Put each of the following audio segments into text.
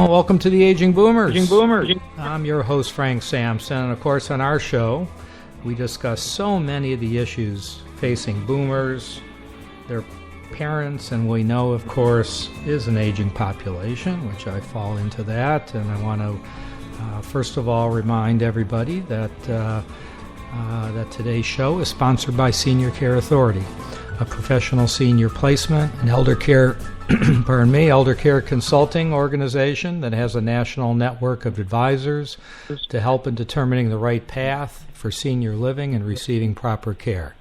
Welcome to the Aging Boomers. I'm your host, Frank Sampson, and of course on our show we discuss so many of the issues facing boomers, their parents, and we know, of course, is an aging population, which I fall into that. And I want to first of all remind everybody that that today's show is sponsored by Senior Care Authority, a professional senior placement and elder care elder care consulting organization that has a national network of advisors to help in determining the right path for senior living and receiving proper care.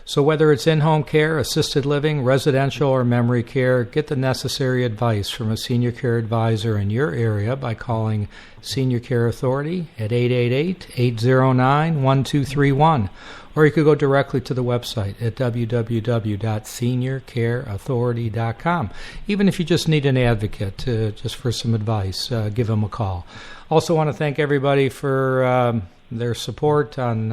So whether it's in-home care, assisted living, residential, or memory care, get the necessary advice from a senior care advisor in your area by calling Senior Care Authority at 888-809-1231. Or you could go directly to the website at www.seniorcareauthority.com. Even if you just need an advocate just for some advice, give them a call. Also want to thank everybody for their support on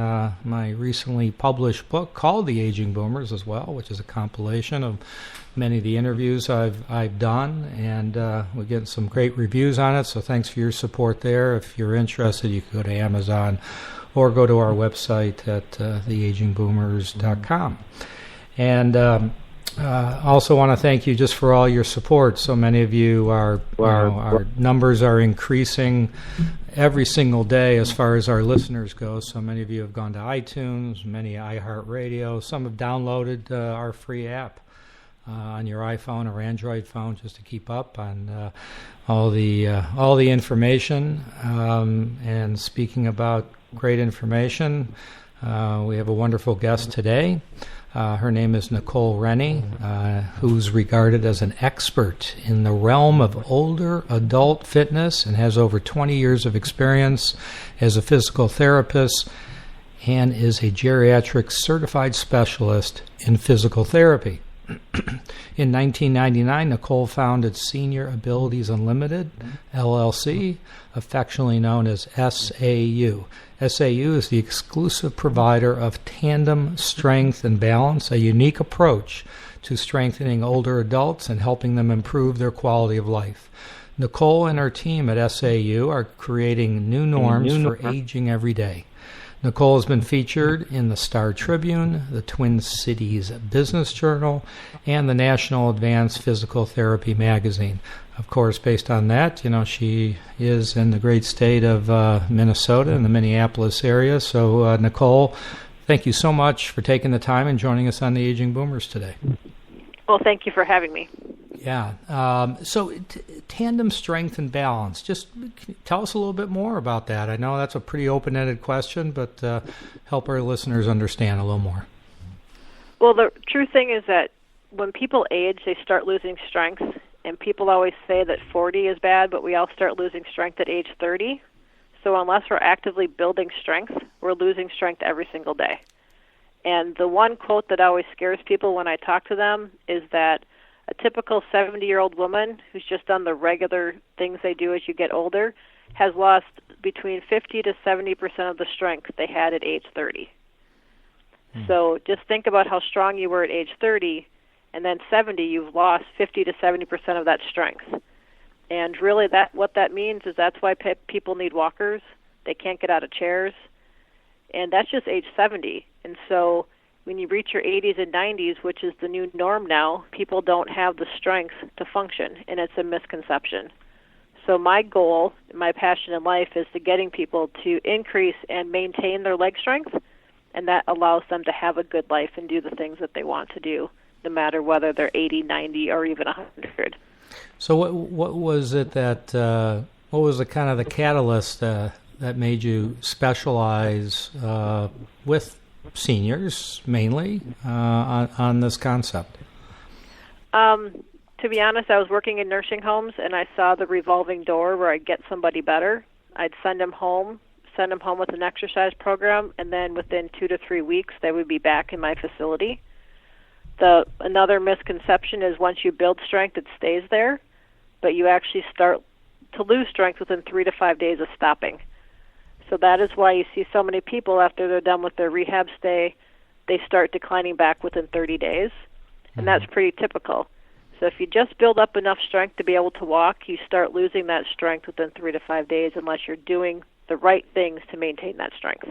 my recently published book called The Aging Boomers as well, which is a compilation of many of the interviews I've done, and we're getting some great reviews on it, so thanks for your support there. If you're interested, you can go to Amazon or go to our website at theagingboomers.com. And also want to thank you just for all your support. So many of you, our numbers are increasing every single day as far as our listeners go. So many of you have gone to iTunes, many iHeartRadio. Some have downloaded our free app on your iPhone or Android phone just to keep up on all the information. And speaking about great information, we have a wonderful guest today. Her name is Nicole Rennie, who's regarded as an expert in the realm of older adult fitness and has over 20 years of experience as a physical therapist and is a Geriatric Certified Specialist in physical therapy. In 1999, Nicole founded Senior Abilities Unlimited, LLC, affectionately known as SAU. SAU is the exclusive provider of Tandem Strength and Balance, a unique approach to strengthening older adults and helping them improve their quality of life. Nicole and her team at SAU are creating new norms for aging every day. Nicole has been featured in the Star Tribune, the Twin Cities Business Journal, and the National Advanced Physical Therapy magazine. Of course, based on that, she is in the great state of Minnesota in the Minneapolis area. So, Nicole, thank you so much for taking the time and joining us on the Aging Boomers today. Well, thank you for having me. Yeah. So Tandem Strength and Balance, just tell us a little bit more about that. I know that's a pretty open-ended question, but help our listeners understand a little more. Well, the true thing is that when people age, they start losing strength, and people always say that 40 is bad, but we all start losing strength at age 30. So unless we're actively building strength, we're losing strength every single day. And the one quote that always scares people when I talk to them is that a typical 70-year-old woman who's just done the regular things they do as you get older has lost between 50 to 70% of the strength they had at age 30. So just think about how strong you were at age 30, and then 70, you've lost 50 to 70% of that strength. And really what that means is that's why people need walkers. They can't get out of chairs. And that's just age 70. And so when you reach your 80s and 90s, which is the new norm now, people don't have the strength to function, and it's a misconception. So my goal, my passion in life is to getting people to increase and maintain their leg strength, and that allows them to have a good life and do the things that they want to do, no matter whether they're 80, 90, or even 100. So what was it that, what was the kind of the catalyst that made you specialize with seniors mainly on this concept? To be honest, I was working in nursing homes, and I saw the revolving door where I'd get somebody better. I'd send them home with an exercise program, and then within 2 to 3 weeks, they would be back in my facility. Another misconception is once you build strength, it stays there, but you actually start to lose strength within 3 to 5 days of stopping. So that is why you see so many people after they're done with their rehab stay, they start declining back within 30 days, and that's pretty typical. So if you just build up enough strength to be able to walk, you start losing that strength within 3 to 5 days unless you're doing the right things to maintain that strength.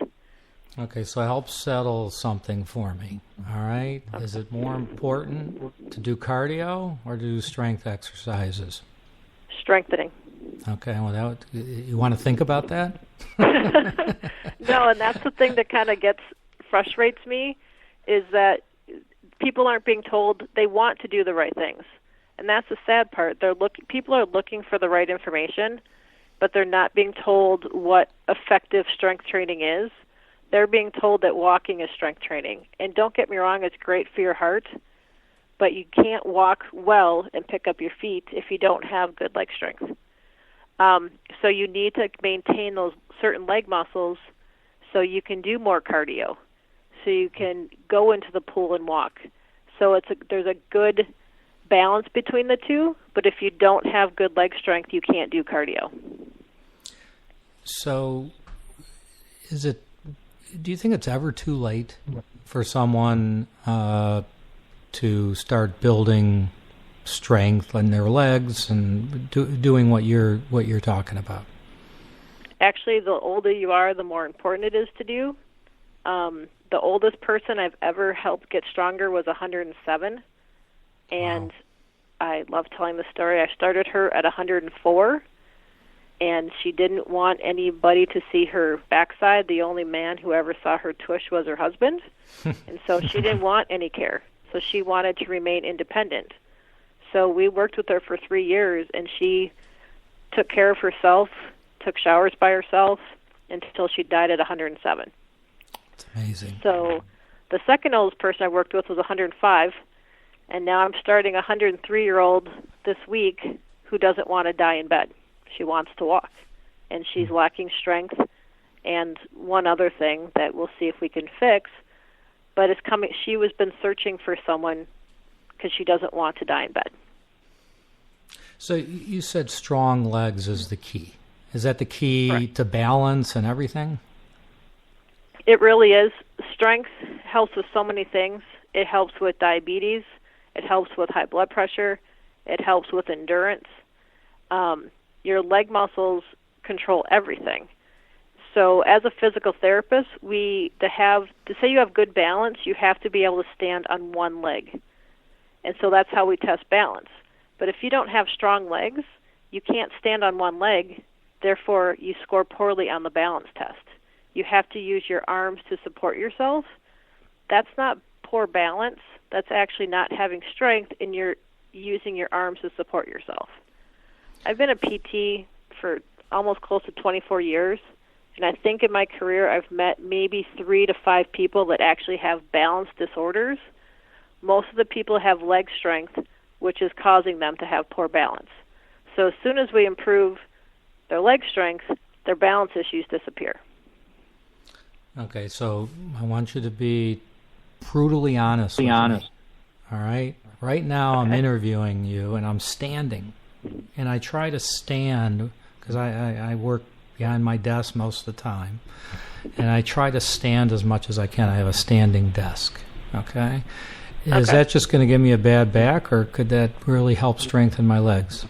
Okay, so help settle something for me, all right? Okay. Is it more important to do cardio or to do strength exercises? Strengthening. Okay, well, you want to think about that? No, and that's the thing that kind of frustrates me, is that people aren't being told they want to do the right things. And that's the sad part. People are looking for the right information, but they're not being told what effective strength training is. They're being told that walking is strength training. And don't get me wrong, it's great for your heart, but you can't walk well and pick up your feet if you don't have good leg strength. So you need to maintain those certain leg muscles so you can do more cardio, so you can go into the pool and walk. So there's a good balance between the two, but if you don't have good leg strength, you can't do cardio. So do you think it's ever too late for someone to start building strength in their legs and doing what you're talking about? Actually, the older you are, the more important it is to do. The oldest person I've ever helped get stronger was 107, and wow. I love telling the story. I started her at 104, and she didn't want anybody to see her backside. The only man who ever saw her tush was her husband, and so she didn't want any care. So she wanted to remain independent. So we worked with her for 3 years, and she took care of herself, took showers by herself, until she died at 107. That's amazing. So the second oldest person I worked with was 105, and now I'm starting a 103-year-old this week who doesn't want to die in bed. She wants to walk, and she's lacking strength. And one other thing that we'll see if we can fix, but it's coming. She has been searching for someone because she doesn't want to die in bed. So you said strong legs is the key. Is that the key Correct. To balance and everything? It really is. Strength helps with so many things. It helps with diabetes. It helps with high blood pressure. It helps with endurance. Your leg muscles control everything. So as a physical therapist, to say you have good balance, you have to be able to stand on one leg. And so that's how we test balance. But if you don't have strong legs, you can't stand on one leg, therefore you score poorly on the balance test. You have to use your arms to support yourself. That's not poor balance. That's actually not having strength, and you're using your arms to support yourself. I've been a PT for almost close to 24 years, and I think in my career I've met maybe 3 to 5 people that actually have balance disorders. Most of the people have leg strength, which is causing them to have poor balance. So as soon as we improve their leg strength, their balance issues disappear. Okay, so I want you to be brutally honest with me. All right? Right now I'm interviewing you, and I'm standing. And I try to stand, because I work behind my desk most of the time, and I try to stand as much as I can. I have a standing desk, okay? Is that just going to give me a bad back, or could that really help strengthen my legs?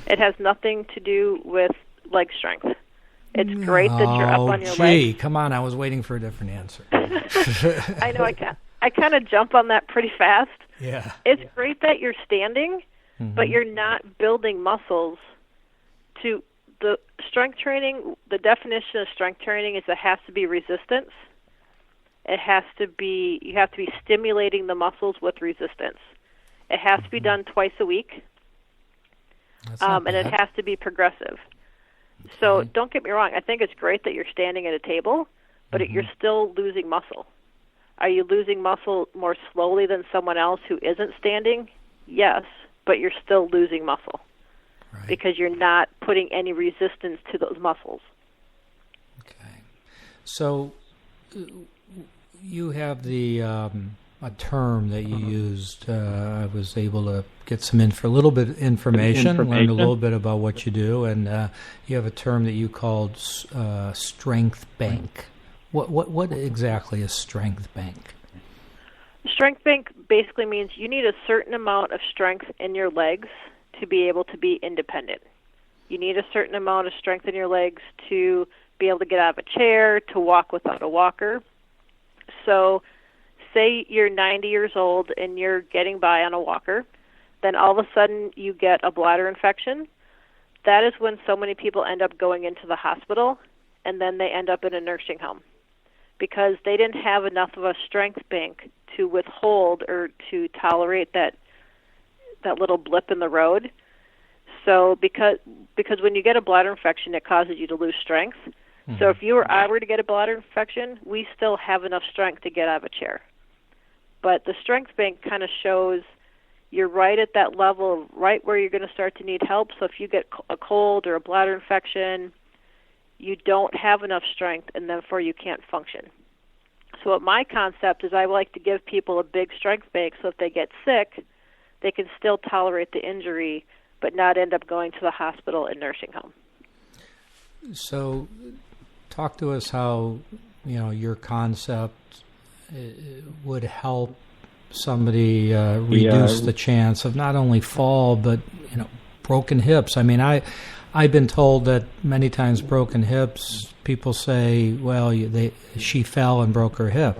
It has nothing to do with leg strength. It's great that you're up on your legs. Come on, I was waiting for a different answer. I know I kind of jump on that pretty fast. Yeah. It's great that you're standing, but you're not building muscles. To the strength training, the definition of strength training is it has to be resistance. You have to be stimulating the muscles with resistance. It has to be done twice a week, and it has to be progressive. Okay. So don't get me wrong. I think it's great that you're standing at a table, but you're still losing muscle. Are you losing muscle more slowly than someone else who isn't standing? Yes, but you're still losing muscle because you're not putting any resistance to those muscles. Okay. So you have a term that you used. I was able to get a little bit of information, learn a little bit about what you do, and you have a term that you called strength bank. What exactly is strength bank? Strength bank basically means you need a certain amount of strength in your legs to be able to be independent. You need a certain amount of strength in your legs to be able to get out of a chair, to walk without a walker. So say you're 90 years old and you're getting by on a walker, then all of a sudden you get a bladder infection. That is when so many people end up going into the hospital, and then they end up in a nursing home because they didn't have enough of a strength bank to withhold or to tolerate that little blip in the road. So because when you get a bladder infection, it causes you to lose strength. Mm-hmm. So if you or I were to get a bladder infection, we still have enough strength to get out of a chair. But the strength bank kind of shows you're right at that level, right where you're going to start to need help. So if you get a cold or a bladder infection, you don't have enough strength, and therefore you can't function. So what my concept is, I like to give people a big strength bank so if they get sick, they can still tolerate the injury but not end up going to the hospital and nursing home. So talk to us how, your concept would help somebody reduce the chance of not only fall but, broken hips. I mean, I've been told that many times broken hips, people say, well, she fell and broke her hip.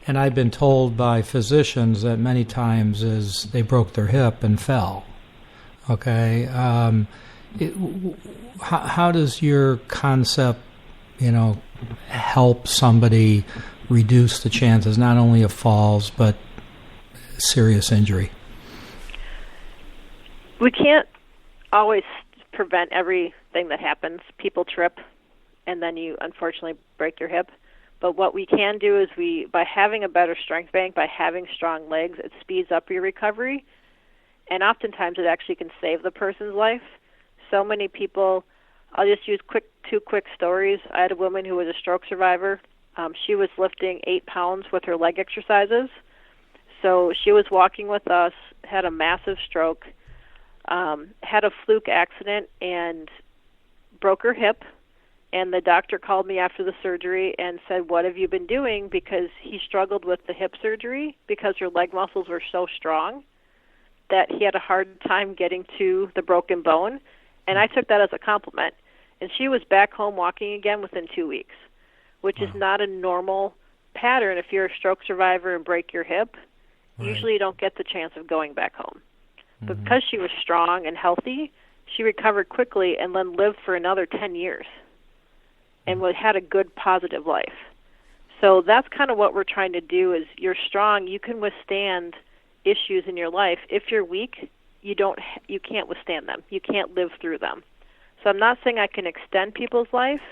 And I've been told by physicians that many times is they broke their hip and fell. Okay. How does your concept, help somebody reduce the chances not only of falls but serious injury? We can't always prevent everything that happens. People trip, and then you unfortunately break your hip. But what we can do is by having a better strength bank, by having strong legs, it speeds up your recovery. And oftentimes it actually can save the person's life. So many people, I'll just use two quick stories. I had a woman who was a stroke survivor. She was lifting 8 pounds with her leg exercises. So she was walking with us, had a massive stroke, had a fluke accident, and broke her hip. And the doctor called me after the surgery and said, what have you been doing? Because he struggled with the hip surgery because her leg muscles were so strong that he had a hard time getting to the broken bone. And I took that as a compliment. And she was back home walking again within 2 weeks, which is not a normal pattern. If you're a stroke survivor and break your hip, usually you don't get the chance of going back home. But because she was strong and healthy, she recovered quickly and then lived for another 10 years and had a good, positive life. So that's kind of what we're trying to do is you're strong, you can withstand issues in your life. If you're weak, you can't withstand them. You can't live through them. So I'm not saying I can extend people's life,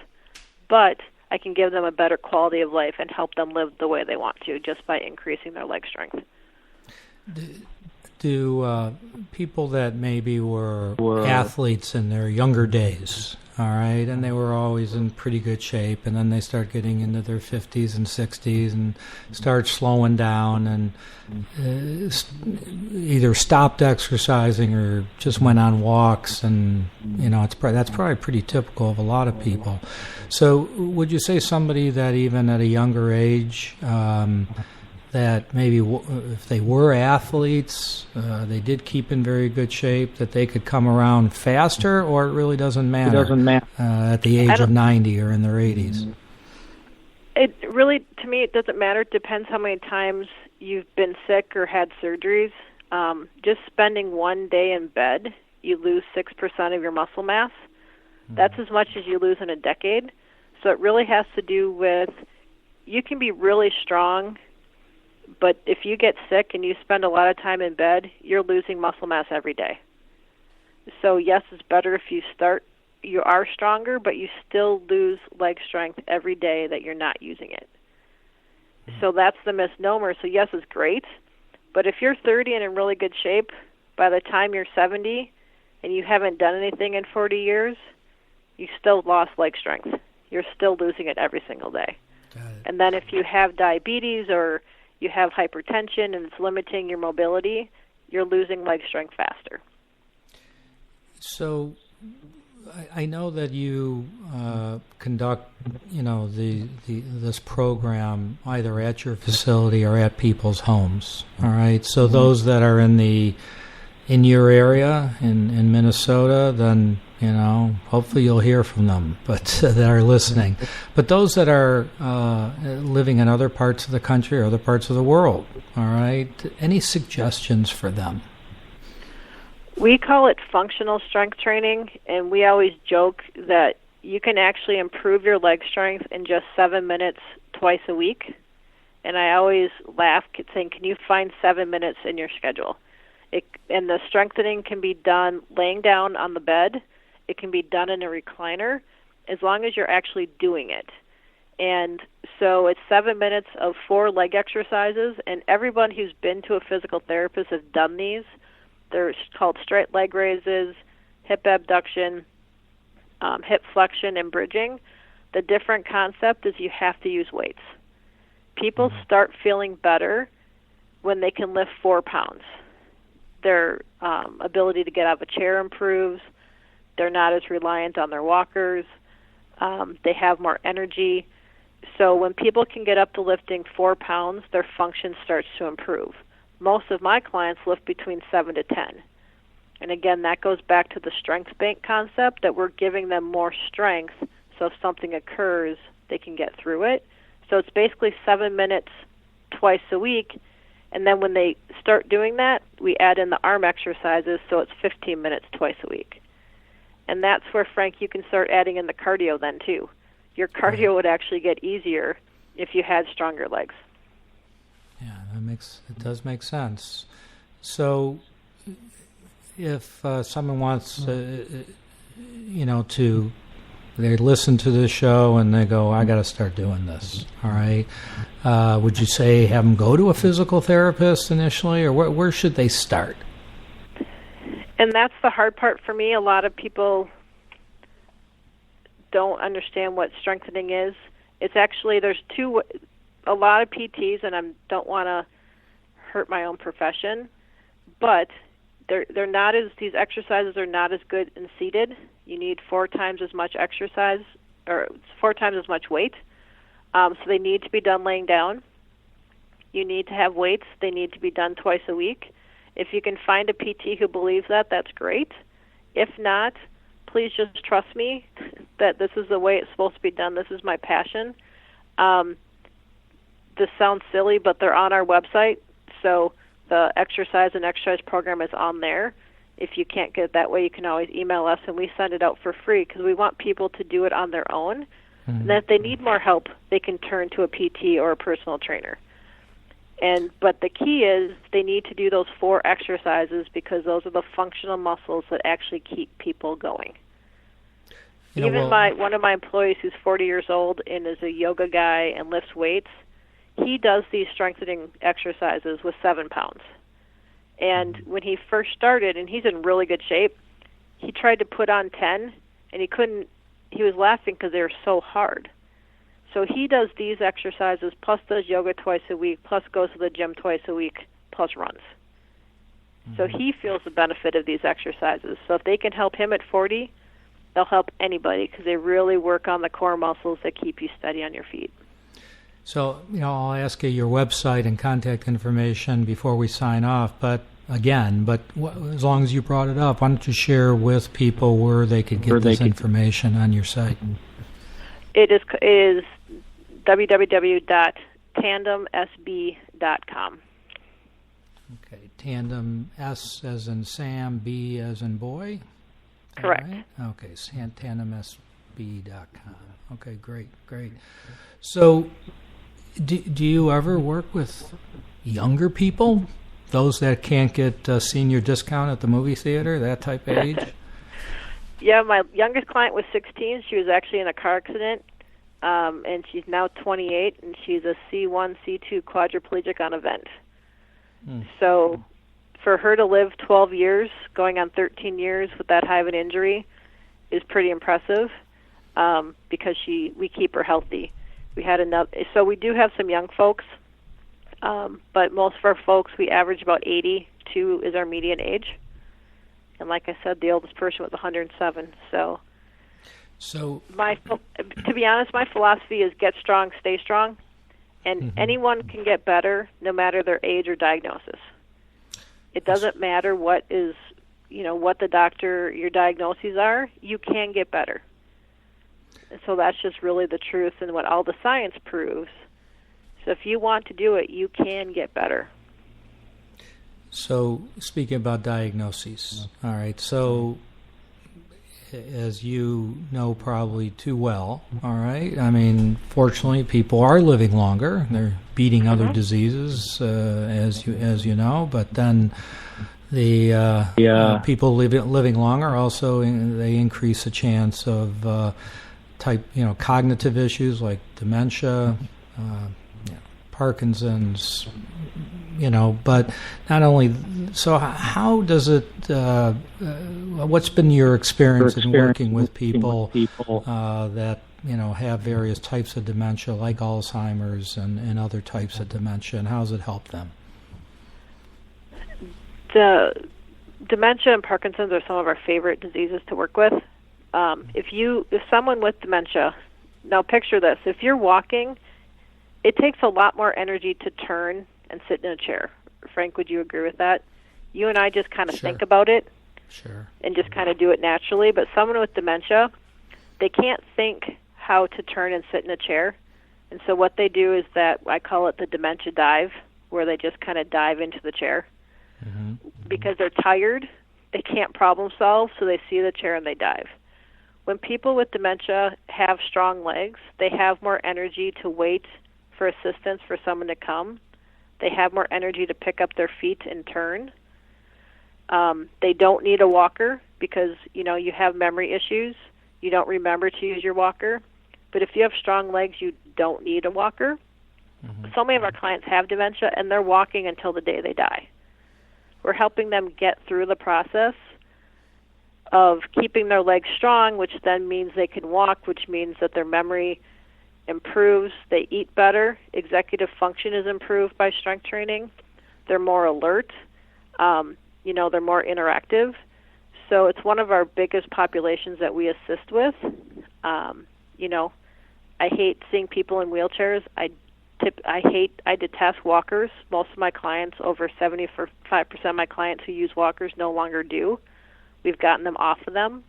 but I can give them a better quality of life and help them live the way they want to just by increasing their leg strength. Do people that maybe were athletes in their younger days, all right, and they were always in pretty good shape, and then they start getting into their 50s and 60s and start slowing down and either stopped exercising or just went on walks, and that's probably pretty typical of a lot of people. So would you say somebody that even at a younger age that maybe if they were athletes, they did keep in very good shape, that they could come around faster, or it really doesn't matter? It doesn't matter. At the age of 90 or in their 80s? It really, to me, it doesn't matter. It depends how many times you've been sick or had surgeries. Just spending 1 day in bed, you lose 6% of your muscle mass. That's as much as you lose in a decade. So it really has to do with, you can be really strong, but if you get sick and you spend a lot of time in bed, you're losing muscle mass every day. So yes, it's better if you are stronger, but you still lose leg strength every day that you're not using it. So that's the misnomer. So yes, it's great, but if you're 30 and in really good shape, by the time you're 70 and you haven't done anything in 40 years, you still lost leg strength. You're still losing it every single day. And then if you have diabetes or you have hypertension and it's limiting your mobility, you're losing leg strength faster. So I know that you conduct, this program either at your facility or at people's homes. All right. So those that are in your area in Minnesota, then hopefully you'll hear from them. But that are listening. But those that are living in other parts of the country or other parts of the world, all right. Any suggestions for them? We call it functional strength training, and we always joke that you can actually improve your leg strength in just 7 minutes twice a week. And I always laugh saying, can you find 7 minutes in your schedule? And the strengthening can be done laying down on the bed. It can be done in a recliner, as long as you're actually doing it. And so it's 7 minutes of 4 leg exercises, and everyone who's been to a physical therapist has done these. They're called straight leg raises, hip abduction, hip flexion, and bridging. The different concept is you have to use weights. People start feeling better when they can lift 4 pounds. Their ability to get out of a chair improves. They're not as reliant on their walkers. They have more energy. So when people can get up to lifting 4 pounds, their function starts to improve. Most of my clients lift between 7 to 10. And again, that goes back to the strength bank concept, that we're giving them more strength so if something occurs, they can get through it. So it's basically 7 minutes twice a week. And then when they start doing that, we add in the arm exercises, so it's 15 minutes twice a week. And that's where, Frank, you can start adding in the cardio then, too. Your cardio would actually get easier if you had stronger legs. Yeah, it does make sense. So if someone wants, they listen to this show and they go, I got to start doing this, all right? Would you say have them go to a physical therapist initially, or where should they start? And that's the hard part for me. A lot of people don't understand what strengthening is. It's actually, a lot of PTs, and I don't want to hurt my own profession, but they're not these exercises are not as good in seated. You need 4 times as much exercise, or 4 times as much weight. So they need to be done laying down. You need to have weights. They need to be done twice a week. If you can find a PT who believes that, that's great. If not, please just trust me that this is the way it's supposed to be done. This is my passion. This sounds silly, but they're on our website, so the exercise program is on there. If you can't get it that way, you can always email us, and we send it out for free because we want people to do it on their own. Mm-hmm. And then if they need more help, they can turn to a PT or a personal trainer. But the key is they need to do those 4 exercises because those are the functional muscles that actually keep people going. One of my employees who's 40 years old and is a yoga guy and lifts weights, he does these strengthening exercises with 7 pounds. And when he first started, and he's in really good shape, he tried to put on 10, and he couldn't. He was laughing because they were so hard. So he does these exercises, plus does yoga twice a week, plus goes to the gym twice a week, plus runs. Mm-hmm. So he feels the benefit of these exercises. So if they can help him at 40, they'll help anybody because they really work on the core muscles that keep you steady on your feet. So, I'll ask you your website and contact information before we sign off, but as long as you brought it up, why don't you share with people where they could get this information on your site? It is www.tandemsb.com. Okay, Tandem, S as in Sam, B as in boy? Correct. Right? Okay, tandemsb.com. Okay, great. So, do you ever work with younger people? Those that can't get a senior discount at the movie theater, that type of age? Yeah, my youngest client was 16. She was actually in a car accident, and she's now 28, and she's a C1, C2 quadriplegic on a vent. So for her to live 12 years, going on 13 years with that high of an injury is pretty impressive because we keep her healthy. So we do have some young folks, but most of our folks, we average about 82 is our median age. And like I said, the oldest person was 107. So So, to be honest, my philosophy is get strong, stay strong, and anyone can get better no matter their age or diagnosis. It doesn't matter what your diagnoses are, you can get better. And so that's just really the truth and what all the science proves. So if you want to do it, you can get better. So speaking about diagnoses, all right, so as you know probably too well, all right, I mean, fortunately, people are living longer. They're beating other diseases, as you know, but then the people living longer also, they increase the chance of cognitive issues like dementia, Parkinson's, but not only. So, how does it? What's been your experience in working with people that have various types of dementia, like Alzheimer's and other types of dementia, and how does it help them? The dementia and Parkinson's are some of our favorite diseases to work with. If someone with dementia, now picture this: if you're walking, it takes a lot more energy to turn and sit in a chair. Frank, would you agree with that? You and I just kind of think about it, and just kind of do it naturally. But someone with dementia, they can't think how to turn and sit in a chair, and so what they do is that I call it the dementia dive, where they just kind of dive into the chair because they're tired. They can't problem solve, so they see the chair and they dive. When people with dementia have strong legs, they have more energy to wait for assistance for someone to come. They have more energy to pick up their feet and turn. They don't need a walker because, you have memory issues. You don't remember to use your walker. But if you have strong legs, you don't need a walker. So many of our clients have dementia, and they're walking until the day they die. We're helping them get through the process of keeping their legs strong, which then means they can walk, which means that their memory improves, they eat better, executive function is improved by strength training, they're more alert, they're more interactive. So it's one of our biggest populations that we assist with. I hate seeing people in wheelchairs. I detest walkers. Most of my clients, over 75% of my clients who use walkers no longer do. We've gotten them off of them.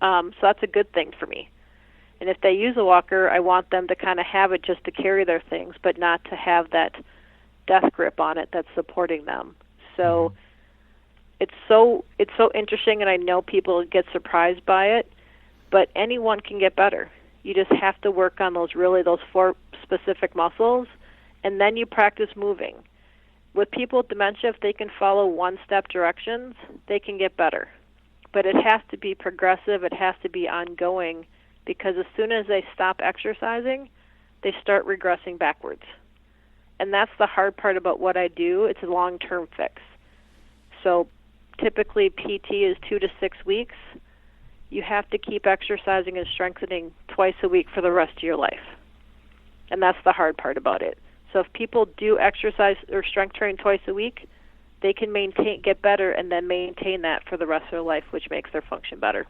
So that's a good thing for me. And if they use a walker, I want them to kind of have it just to carry their things, but not to have that death grip on it that's supporting them. So it's so interesting, and I know people get surprised by it, but anyone can get better. You just have to work on those 4 specific muscles, and then you practice moving. With people with dementia, if they can follow one-step directions, they can get better. But it has to be progressive. It has to be ongoing, because as soon as they stop exercising, they start regressing backwards. And that's the hard part about what I do. It's a long-term fix. So typically PT is 2 to 6 weeks. You have to keep exercising and strengthening twice a week for the rest of your life. And that's the hard part about it. So if people do exercise or strength train twice a week, they can get better and then maintain that for the rest of their life, which makes their function better.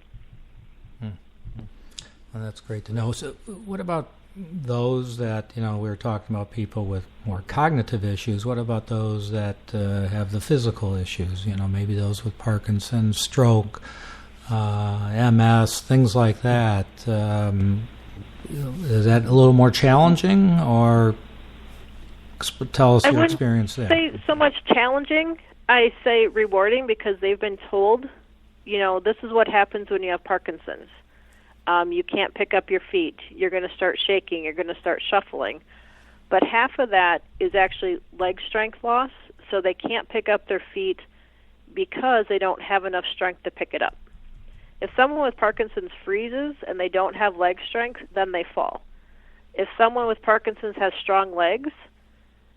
Well, that's great to know. So what about those that, we were talking about people with more cognitive issues. What about those that have the physical issues? Maybe those with Parkinson's, stroke, MS, things like that. Is that a little more challenging, or tell us your experience there? I wouldn't say so much challenging. I say rewarding, because they've been told, this is what happens when you have Parkinson's. You can't pick up your feet. You're going to start shaking. You're going to start shuffling. But half of that is actually leg strength loss, so they can't pick up their feet because they don't have enough strength to pick it up. If someone with Parkinson's freezes and they don't have leg strength, then they fall. If someone with Parkinson's has strong legs,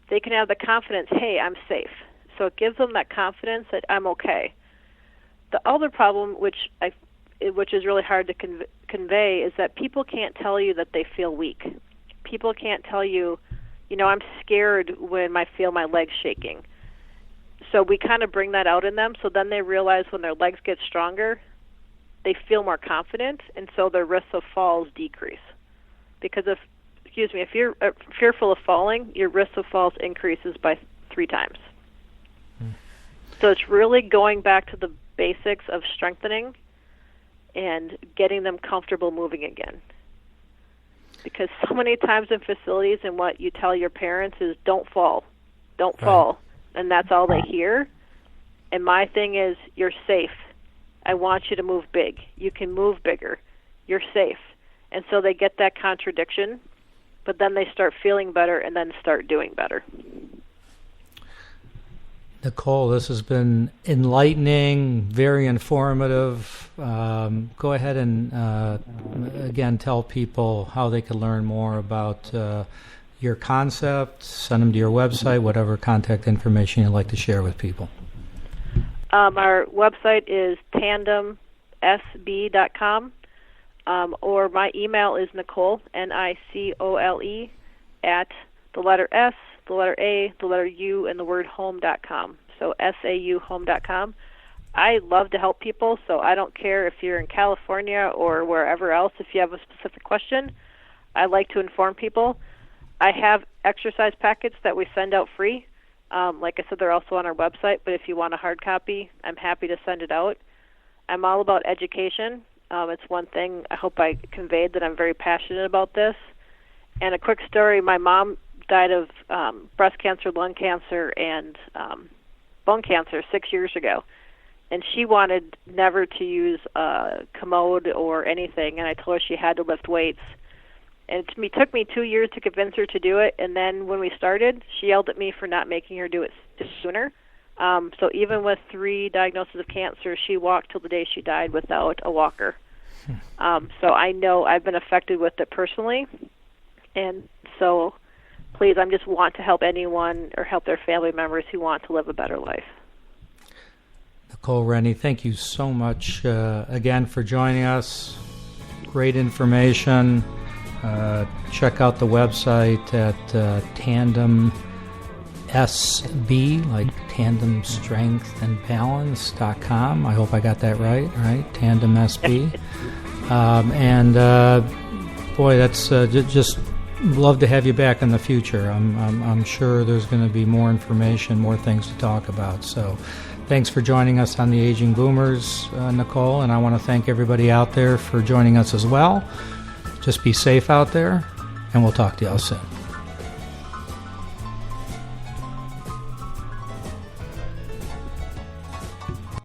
they can have the confidence, hey, I'm safe. So it gives them that confidence that I'm okay. The other problem, which is really hard to convey, is that people can't tell you that they feel weak. People can't tell you, I'm scared when I feel my legs shaking. So we kind of bring that out in them, so then they realize when their legs get stronger, they feel more confident, and so their risk of falls decrease. Because if you're fearful of falling, your risk of falls increases by 3 times. So it's really going back to the basics of strengthening and getting them comfortable moving again. Because so many times in facilities, and what you tell your parents is, don't fall, and that's all they hear. And my thing is, you're safe. I want you to move big. You can move bigger. You're safe. And so they get that contradiction, but then they start feeling better and then start doing better. Nicole, this has been enlightening, very informative. Go ahead and, again, tell people how they can learn more about your concept. Send them to your website, whatever contact information you'd like to share with people. Our website is tandemsb.com, or my email is Nicole, Nicole, at the letter S, the letter A, the letter U, and the word home.com. So sauhome.com. I love to help people, so I don't care if you're in California or wherever else. If you have a specific question, I like to inform people. I have exercise packets that we send out free. Like I said, they're also on our website, but if you want a hard copy, I'm happy to send it out. I'm all about education. It's one thing I hope I conveyed, that I'm very passionate about this. And a quick story, my mom died of breast cancer, lung cancer, and bone cancer 6 years ago. And she wanted never to use a commode or anything, and I told her she had to lift weights. And it took me 2 years to convince her to do it, and then when we started, she yelled at me for not making her do it sooner. So even with 3 diagnoses of cancer, she walked till the day she died without a walker. So I know I've been affected with it personally, and so please, I just want to help anyone or help their family members who want to live a better life. Nicole Rennie, thank you so much again for joining us. Great information. Check out the website at Tandem SB, like Tandem Strength and Balance.com. I hope I got that right? Tandem SB. Boy, that's just love to have you back in the future. I'm sure there's going to be more information, more things to talk about. So thanks for joining us on the Aging Boomers, Nicole, and I want to thank everybody out there for joining us as well. Just be safe out there, and we'll talk to you all soon.